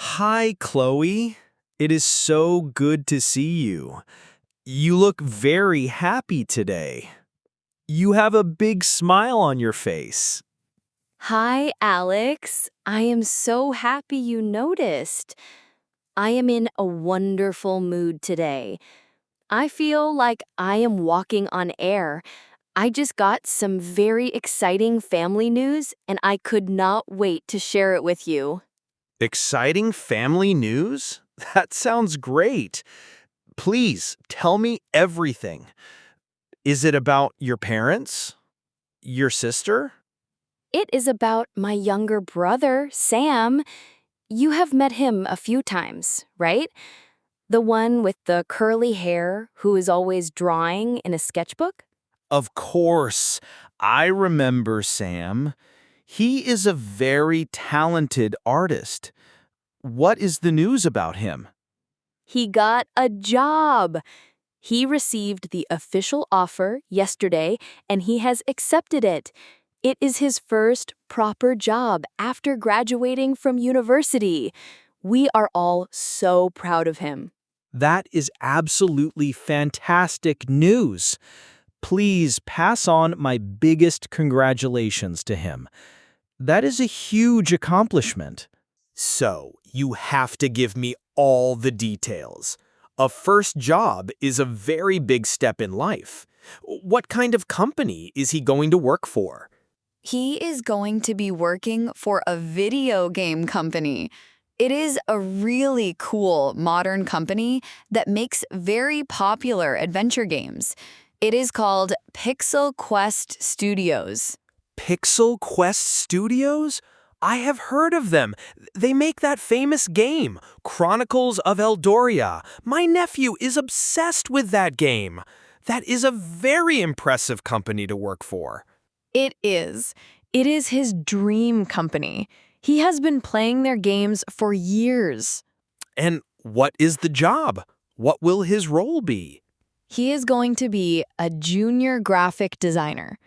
Hi, Chloe. It is so good to see you. You look very happy today. You have a big smile on your face. Hi, Alex. I am so happy you noticed. I am in a wonderful mood today. I feel like I am walking on air. I just got some very exciting family news, and I could not wait to share it with you. Exciting family news? That sounds great. Please tell me everything. Is it about your parents? Your sister? It is about my younger brother, Sam. You have met him a few times, right? The one with the curly hair who is always drawing in a sketchbook? Of course. I remember Sam. He is a very talented artist. What is the news about him? He got a job. He received the official offer yesterday and he has accepted it. It is his first proper job after graduating from university. We are all so proud of him. That is absolutely fantastic news. Please pass on my biggest congratulations to him. That is a huge accomplishment. So, you have to give me all the details. A first job is a very big step in life. What kind of company is he going to work for? He is going to be working for a video game company. It is a really cool modern company that makes very popular adventure games. It is called Pixel Quest Studios. Pixel Quest Studios? I have heard of them. They make that famous game, Chronicles of Eldoria. My nephew is obsessed with that game. That is a very impressive company to work for. It is. It is his dream company. He has been playing their games for years. And what is the job? What will his role be? He is going to be a junior graphic designer.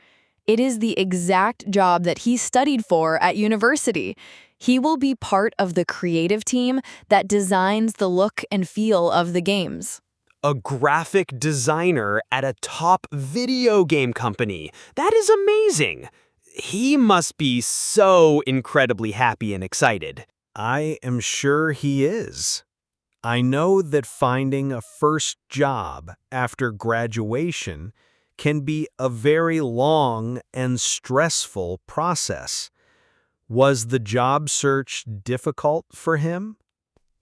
It is the exact job that he studied for at university. He will be part of the creative team that designs the look and feel of the games. A graphic designer at a top video game company. That is amazing. He must be so incredibly happy and excited. I am sure he is. I know that finding a first job after graduation can be a very long and stressful process. Was the job search difficult for him?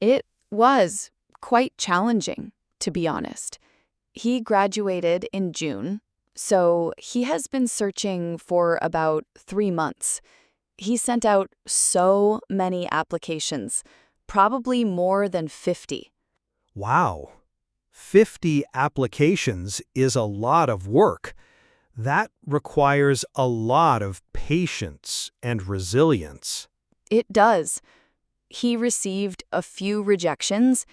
It was quite challenging, to be honest. He graduated in June, so he has been searching for about 3 months. He sent out so many applications, probably more than 50. Wow. 50 applications is a lot of work. That requires a lot of patience and resilience. It does. He received a few rejections,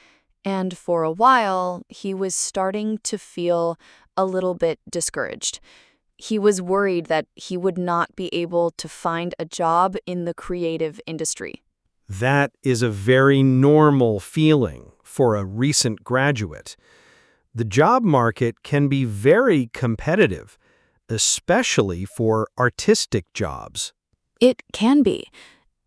and for a while, he was starting to feel a little bit discouraged. He was worried that he would not be able to find a job in the creative industry. That is a very normal feeling for a recent graduate. The job market can be very competitive, especially for artistic jobs. It can be,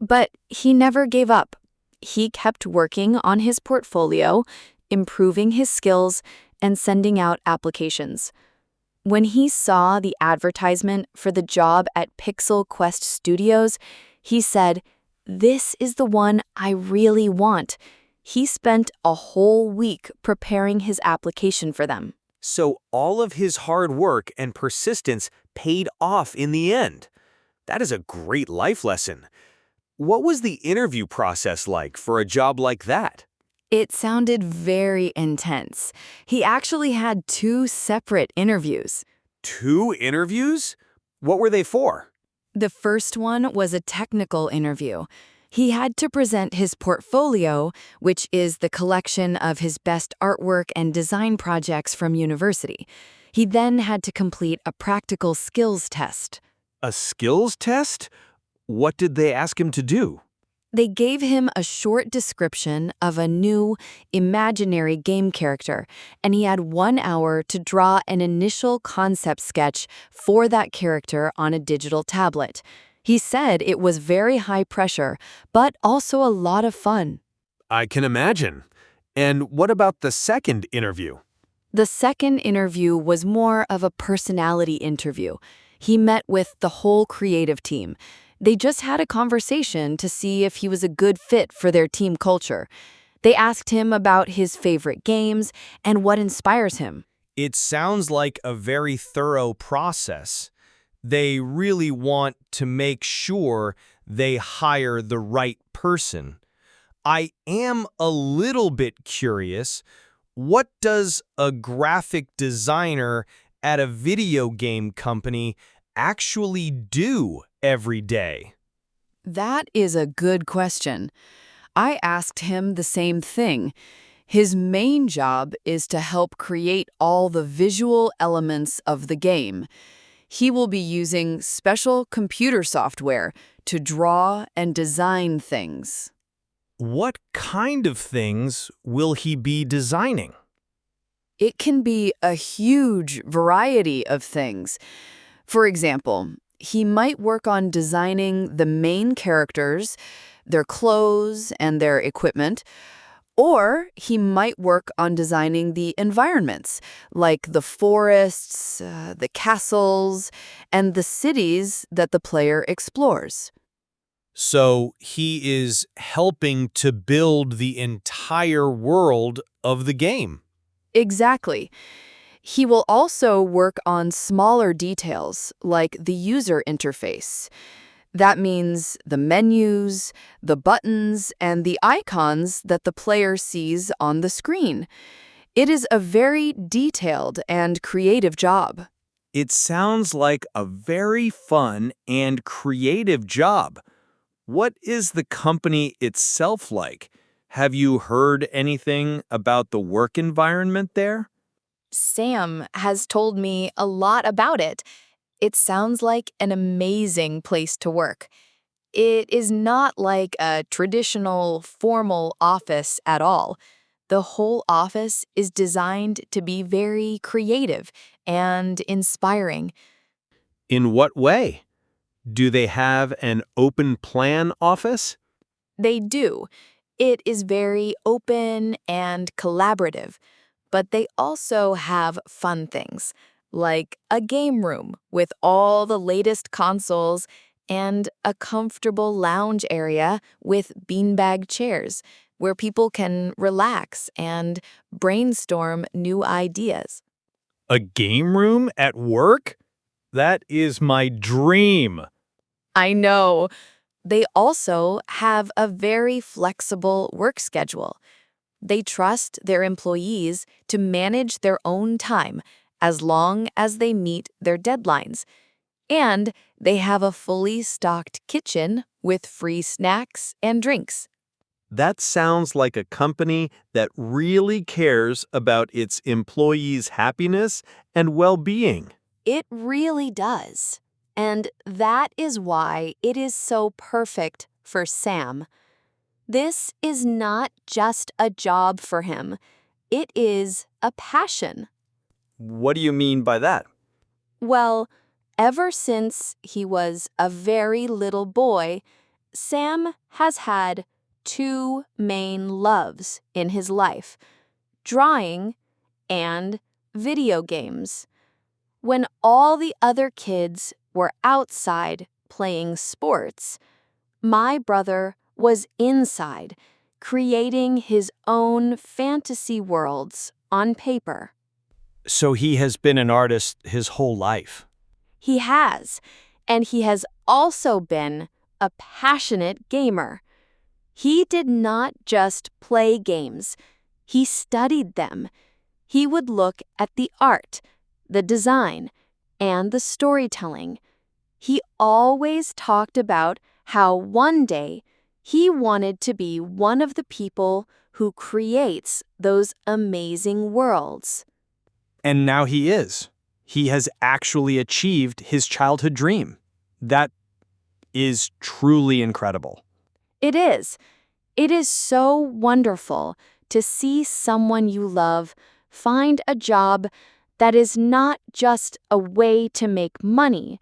but he never gave up. He kept working on his portfolio, improving his skills, and sending out applications. When he saw the advertisement for the job at Pixel Quest Studios, he said, "This is the one I really want." He spent a whole week preparing his application for them. So all of his hard work and persistence paid off in the end. That is a great life lesson. What was the interview process like for a job like that? It sounded very intense. He actually had 2 separate interviews. 2 interviews? What were they for? The first one was a technical interview. He had to present his portfolio, which is the collection of his best artwork and design projects from university. He then had to complete a practical skills test. A skills test? What did they ask him to do? They gave him a short description of a new, imaginary game character, and he had 1 hour to draw an initial concept sketch for that character on a digital tablet. He said it was very high pressure, but also a lot of fun. I can imagine. And what about the second interview? The second interview was more of a personality interview. He met with the whole creative team. They just had a conversation to see if he was a good fit for their team culture. They asked him about his favorite games and what inspires him. It sounds like a very thorough process. They really want to make sure they hire the right person. I am a little bit curious. What does a graphic designer at a video game company actually do every day? That is a good question. I asked him the same thing. His main job is to help create all the visual elements of the game. He will be using special computer software to draw and design things. What kind of things will he be designing? It can be a huge variety of things. For example, he might work on designing the main characters, their clothes, and their equipment, or he might work on designing the environments, like the forests, the castles, and the cities that the player explores. So he is helping to build the entire world of the game. Exactly. He will also work on smaller details, like the user interface. That means the menus, the buttons, and the icons that the player sees on the screen. It is a very detailed and creative job. It sounds like a very fun and creative job. What is the company itself like? Have you heard anything about the work environment there? Sam has told me a lot about it. It sounds like an amazing place to work. It is not like a traditional, formal office at all. The whole office is designed to be very creative and inspiring. In what way? Do they have an open plan office? They do. It is very open and collaborative, but they also have fun things, like a game room with all the latest consoles and a comfortable lounge area with beanbag chairs where people can relax and brainstorm new ideas. A game room at work? That is my dream. I know. They also have a very flexible work schedule. They trust their employees to manage their own time as long as they meet their deadlines. And they have a fully stocked kitchen with free snacks and drinks. That sounds like a company that really cares about its employees' happiness and well-being. It really does. And that is why it is so perfect for Sam. This is not just a job for him. It is a passion. What do you mean by that? Well, ever since he was a very little boy, Sam has had two main loves in his life: drawing and video games. When all the other kids were outside playing sports, my brother was inside, creating his own fantasy worlds on paper. So he has been an artist his whole life. He has, and he has also been a passionate gamer. He did not just play games, he studied them. He would look at the art, the design, and the storytelling. He always talked about how one day he wanted to be one of the people who creates those amazing worlds. And now he is. He has actually achieved his childhood dream. That is truly incredible. It is. It is so wonderful to see someone you love find a job that is not just a way to make money,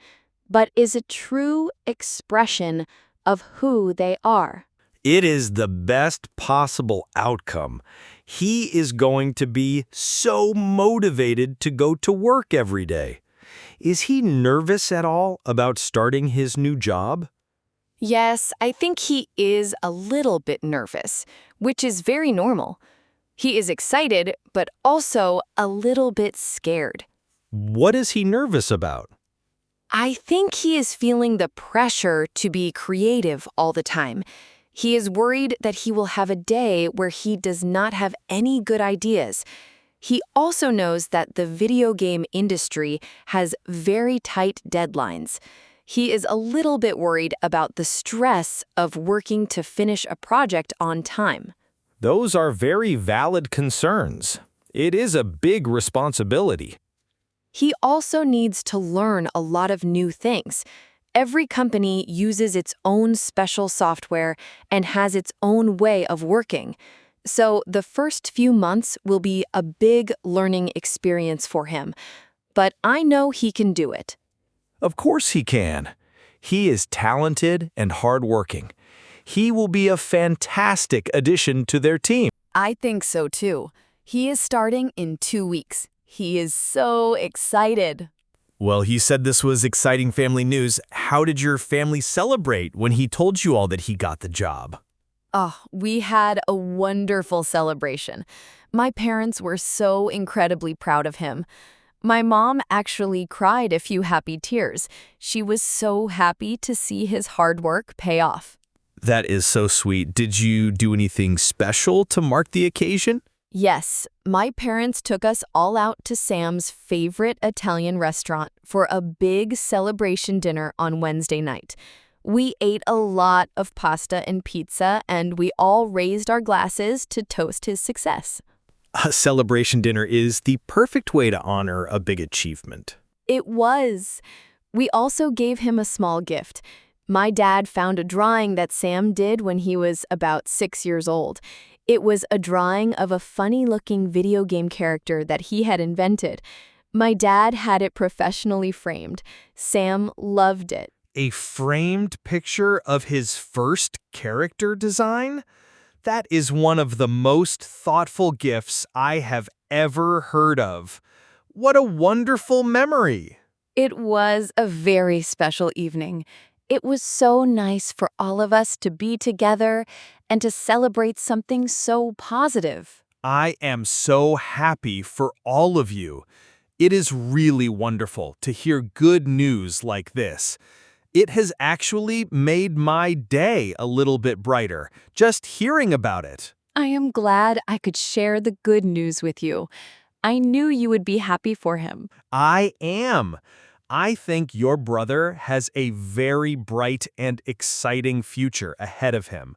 but is a true expression of who they are. It is the best possible outcome. He is going to be so motivated to go to work every day. Is he nervous at all about starting his new job? Yes, I think he is a little bit nervous, which is very normal. He is excited, but also a little bit scared. What is he nervous about? I think he is feeling the pressure to be creative all the time. He is worried that he will have a day where he does not have any good ideas. He also knows that the video game industry has very tight deadlines. He is a little bit worried about the stress of working to finish a project on time. Those are very valid concerns. It is a big responsibility. He also needs to learn a lot of new things. Every company uses its own special software and has its own way of working. So the first few months will be a big learning experience for him. But I know he can do it. Of course he can. He is talented and hardworking. He will be a fantastic addition to their team. I think so too. He is starting in 2 weeks. He is so excited. Well, he said this was exciting family news. How did your family celebrate when he told you all that he got the job? Oh, we had a wonderful celebration. My parents were so incredibly proud of him. My mom actually cried a few happy tears. She was so happy to see his hard work pay off. That is so sweet. Did you do anything special to mark the occasion? Yes, my parents took us all out to Sam's favorite Italian restaurant for a big celebration dinner on Wednesday night. We ate a lot of pasta and pizza, and we all raised our glasses to toast his success. A celebration dinner is the perfect way to honor a big achievement. It was. We also gave him a small gift. My dad found a drawing that Sam did when he was about 6 years old. It was a drawing of a funny-looking video game character that he had invented. My dad had it professionally framed. Sam loved it. A framed picture of his first character design? That is one of the most thoughtful gifts I have ever heard of. What a wonderful memory! It was a very special evening. It was so nice for all of us to be together and to celebrate something so positive. I am so happy for all of you. It is really wonderful to hear good news like this. It has actually made my day a little bit brighter, just hearing about it. I am glad I could share the good news with you. I knew you would be happy for him. I am. I think your brother has a very bright and exciting future ahead of him.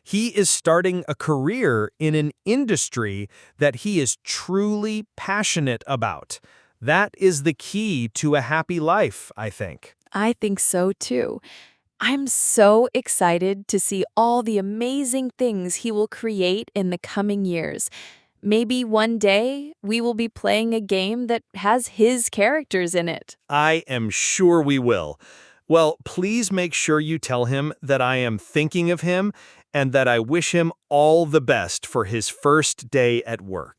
He is starting a career in an industry that he is truly passionate about. That is the key to a happy life, I think. I think so too. I'm so excited to see all the amazing things he will create in the coming years. Maybe one day we will be playing a game that has his characters in it. I am sure we will. Well, please make sure you tell him that I am thinking of him and that I wish him all the best for his first day at work.